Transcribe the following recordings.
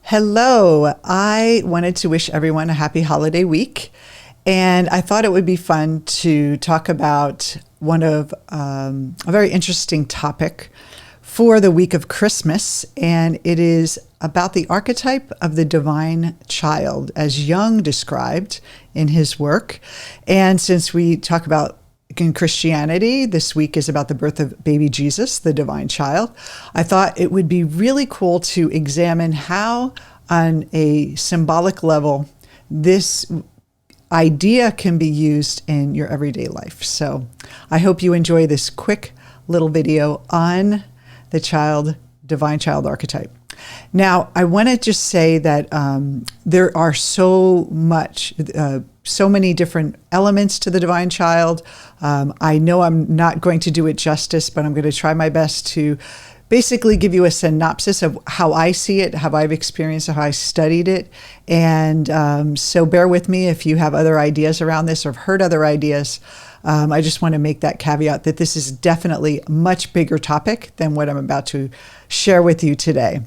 Hello. I wanted to wish everyone a happy holiday week. And I thought it would be fun to talk about a very interesting topic for the week of Christmas. And it is about the archetype of the divine child, as Jung described in his work. And since we talk about in Christianity, this week is about the birth of baby Jesus, the divine child. I thought it would be really cool to examine how, on a symbolic level, this idea can be used in your everyday life. So I hope you enjoy this quick little video on the divine child archetype. Now, I want to just say that there are so many different elements to the divine child. I know I'm not going to do it justice, but I'm going to try my best to basically give you a synopsis of how I see it, how I've experienced it, how I studied it. And so bear with me if you have other ideas around this or have heard other ideas. I just want to make that caveat that this is definitely a much bigger topic than what I'm about to share with you today.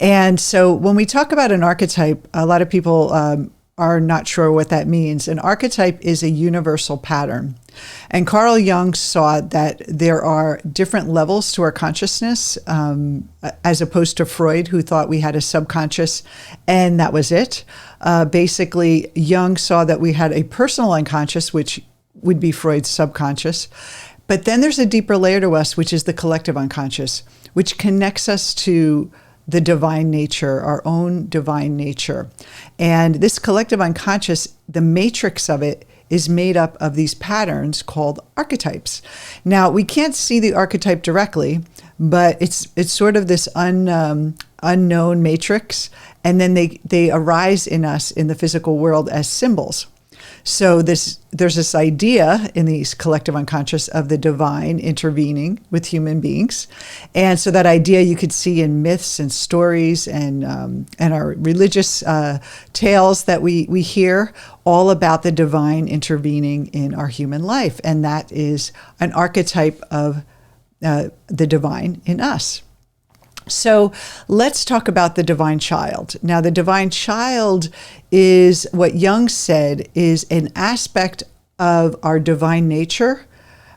And so when we talk about an archetype, a lot of people are not sure what that means. An archetype is a universal pattern. And Carl Jung saw that there are different levels to our consciousness, as opposed to Freud, who thought we had a subconscious and that was it. Basically, Jung saw that we had a personal unconscious, which would be Freud's subconscious. But then there's a deeper layer to us, which is the collective unconscious, which connects us to the divine nature, our own divine nature. And this collective unconscious, the matrix of it, is made up of these patterns called archetypes. Now, we can't see the archetype directly, but it's sort of this unknown matrix, and then they arise in us in the physical world as symbols. So there's this idea in these collective unconscious of the divine intervening with human beings. And so that idea you could see in myths and stories and our religious tales that we hear, all about the divine intervening in our human life. And that is an archetype of the divine in us. So let's talk about the divine child. Now, the divine child is what Jung said is an aspect of our divine nature.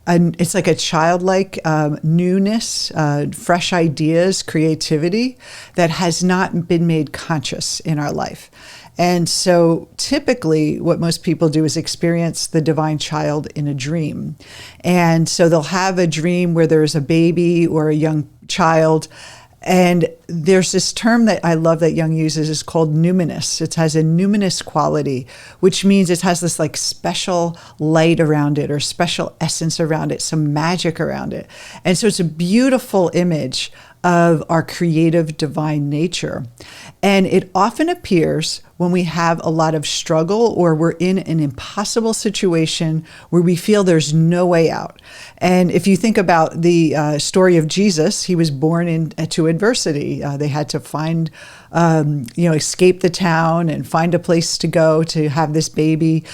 And it's like a childlike newness, fresh ideas, creativity that has not been made conscious in our life. And so typically what most people do is experience the divine child in a dream. And so they'll have a dream where there's a baby or a young child. And there's this term that I love that Jung uses is called newness. It has a numinous quality, which means it has this like special light around it or special essence around it, some magic around it. And so it's a beautiful image of our creative divine nature. And it often appears when we have a lot of struggle or we're in an impossible situation where we feel there's no way out. And if you think about the story of Jesus, he was born into adversity. They had to find, escape the town and find a place to go to have this baby.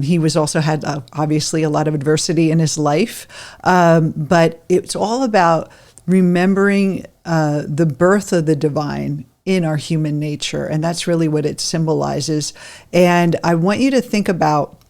He was also had obviously a lot of adversity in his life. But it's all about remembering the birth of the divine in our human nature. And that's really what it symbolizes. And I want you to think about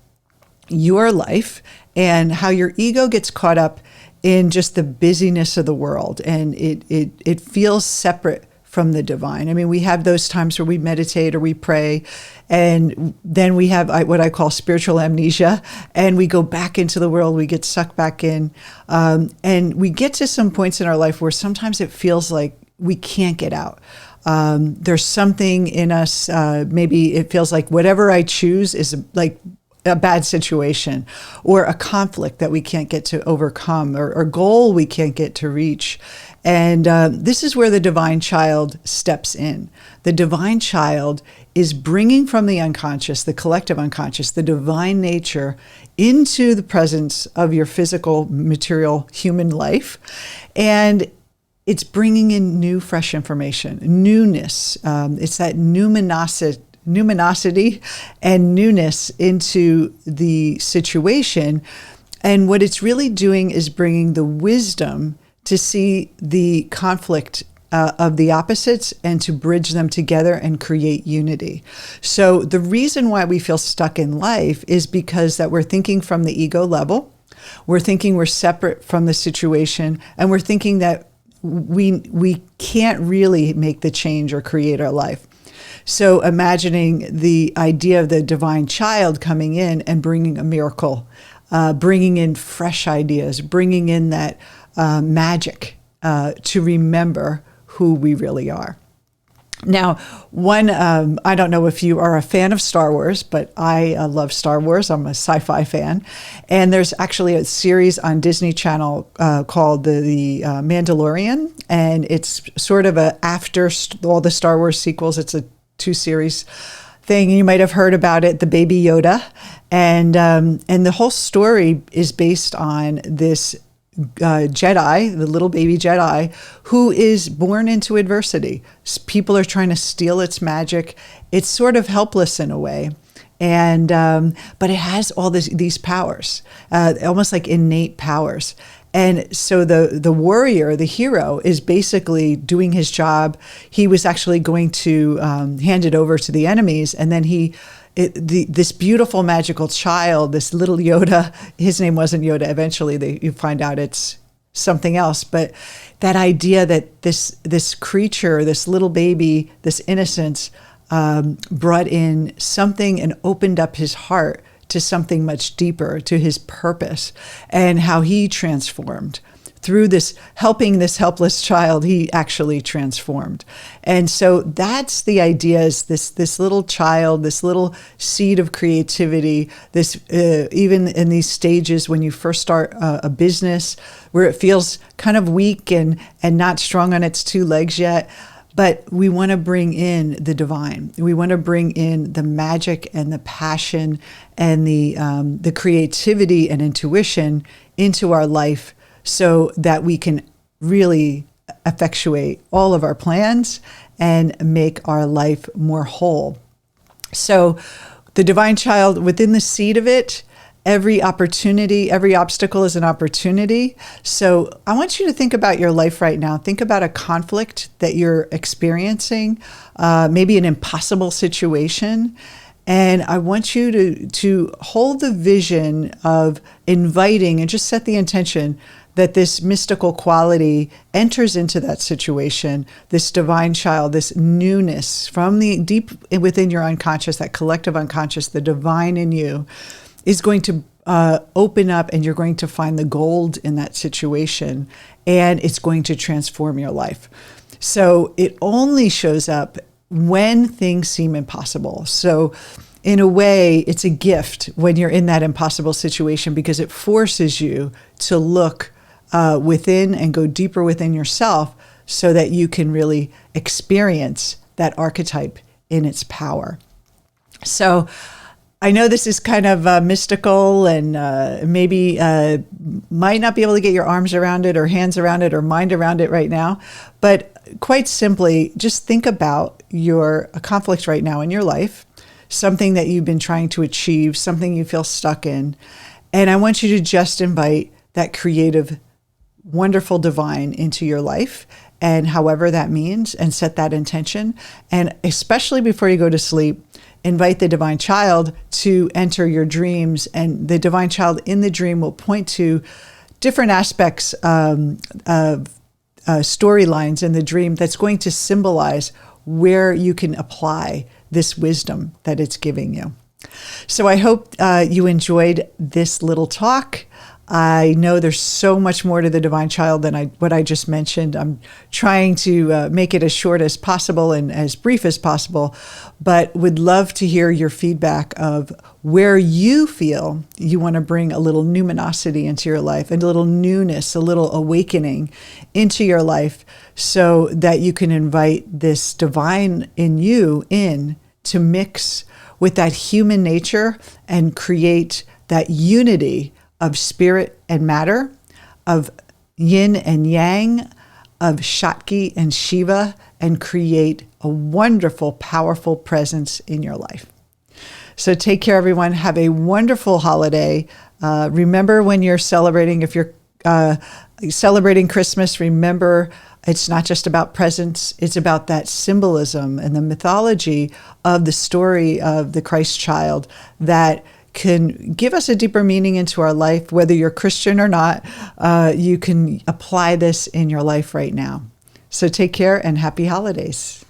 your life and how your ego gets caught up in just the busyness of the world. And it feels separate from the divine. I mean, we have those times where we meditate or we pray, and then we have what I call spiritual amnesia, and we go back into the world, we get sucked back in, and we get to some points in our life where sometimes it feels like we can't get out. There's something in us, maybe it feels like whatever I choose is like a bad situation or a conflict that we can't get to overcome or a goal we can't get to reach. And this is where the divine child steps in. The divine child is bringing from the unconscious, the collective unconscious, the divine nature into the presence of your physical, material, human life. And it's bringing in new, fresh information, newness. It's that numinosity and newness into the situation. And what it's really doing is bringing the wisdom to see the conflict of the opposites and to bridge them together and create unity. So the reason why we feel stuck in life is because that we're thinking from the ego level. We're thinking we're separate from the situation, and we're thinking that we can't really make the change or create our life. So imagining the idea of the divine child coming in and bringing a miracle, bringing in fresh ideas, bringing in that magic to remember who we really are. Now, I don't know if you are a fan of Star Wars, but I love Star Wars. I'm a sci-fi fan. And there's actually a series on Disney Channel called The Mandalorian. And it's sort of after all the Star Wars sequels. It's a 2-series thing. You might have heard about it, the Baby Yoda. And the whole story is based on this Jedi, the little baby Jedi, who is born into adversity. People are trying to steal its magic. It's sort of helpless in a way. And but it has all these powers, almost like innate powers. And so the warrior, the hero, is basically doing his job. He was actually going to hand it over to the enemies, and then this beautiful magical child, this little Yoda, his name wasn't Yoda. Eventually, you find out it's something else. But that idea that this creature, this little baby, this innocence, brought in something and opened up his heart to something much deeper, to his purpose, and how he transformed. Through helping this helpless child, he actually transformed. And so that's the idea, is this little child, this little seed of creativity, even in these stages when you first start a business where it feels kind of weak and not strong on its 2 legs yet. But we want to bring in the divine. We want to bring in the magic and the passion and the creativity and intuition into our life, so that we can really effectuate all of our plans and make our life more whole. So the divine child, within the seed of it, every opportunity, every obstacle is an opportunity. So I want you to think about your life right now. Think about a conflict that you're experiencing, maybe an impossible situation. And I want you to hold the vision of inviting, and just set the intention that this mystical quality enters into that situation, this divine child, this newness from the deep within your unconscious, that collective unconscious, the divine in you, is going to open up, and you're going to find the gold in that situation, and it's going to transform your life. So it only shows up when things seem impossible. So in a way, it's a gift when you're in that impossible situation, because it forces you to look within and go deeper within yourself, so that you can really experience that archetype in its power. So I know this is kind of mystical, and maybe might not be able to get your arms around it or hands around it or mind around it right now. But quite simply, just think about a conflict right now in your life, something that you've been trying to achieve, something you feel stuck in. And I want you to just invite that creative, wonderful divine into your life, and however that means, and set that intention. And especially before you go to sleep, invite the divine child to enter your dreams, and the divine child in the dream will point to different aspects of storylines in the dream that's going to symbolize where you can apply this wisdom that it's giving you. So I hope you enjoyed this little talk. I know there's so much more to the divine child than what I just mentioned. I'm trying to make it as short as possible and as brief as possible, but would love to hear your feedback of where you feel you want to bring a little numinosity into your life, and a little newness, a little awakening into your life, so that you can invite this divine in you to mix with that human nature and create that unity of spirit and matter, of yin and yang, of Shakti and Shiva, and create a wonderful, powerful presence in your life. So take care, everyone. Have a wonderful holiday. Remember, when you're celebrating, if you're celebrating Christmas, remember It's not just about presence, it's about that symbolism and the mythology of the story of the Christ child that can give us a deeper meaning into our life. Whether you're Christian or not, you can apply this in your life right now. So take care and happy holidays.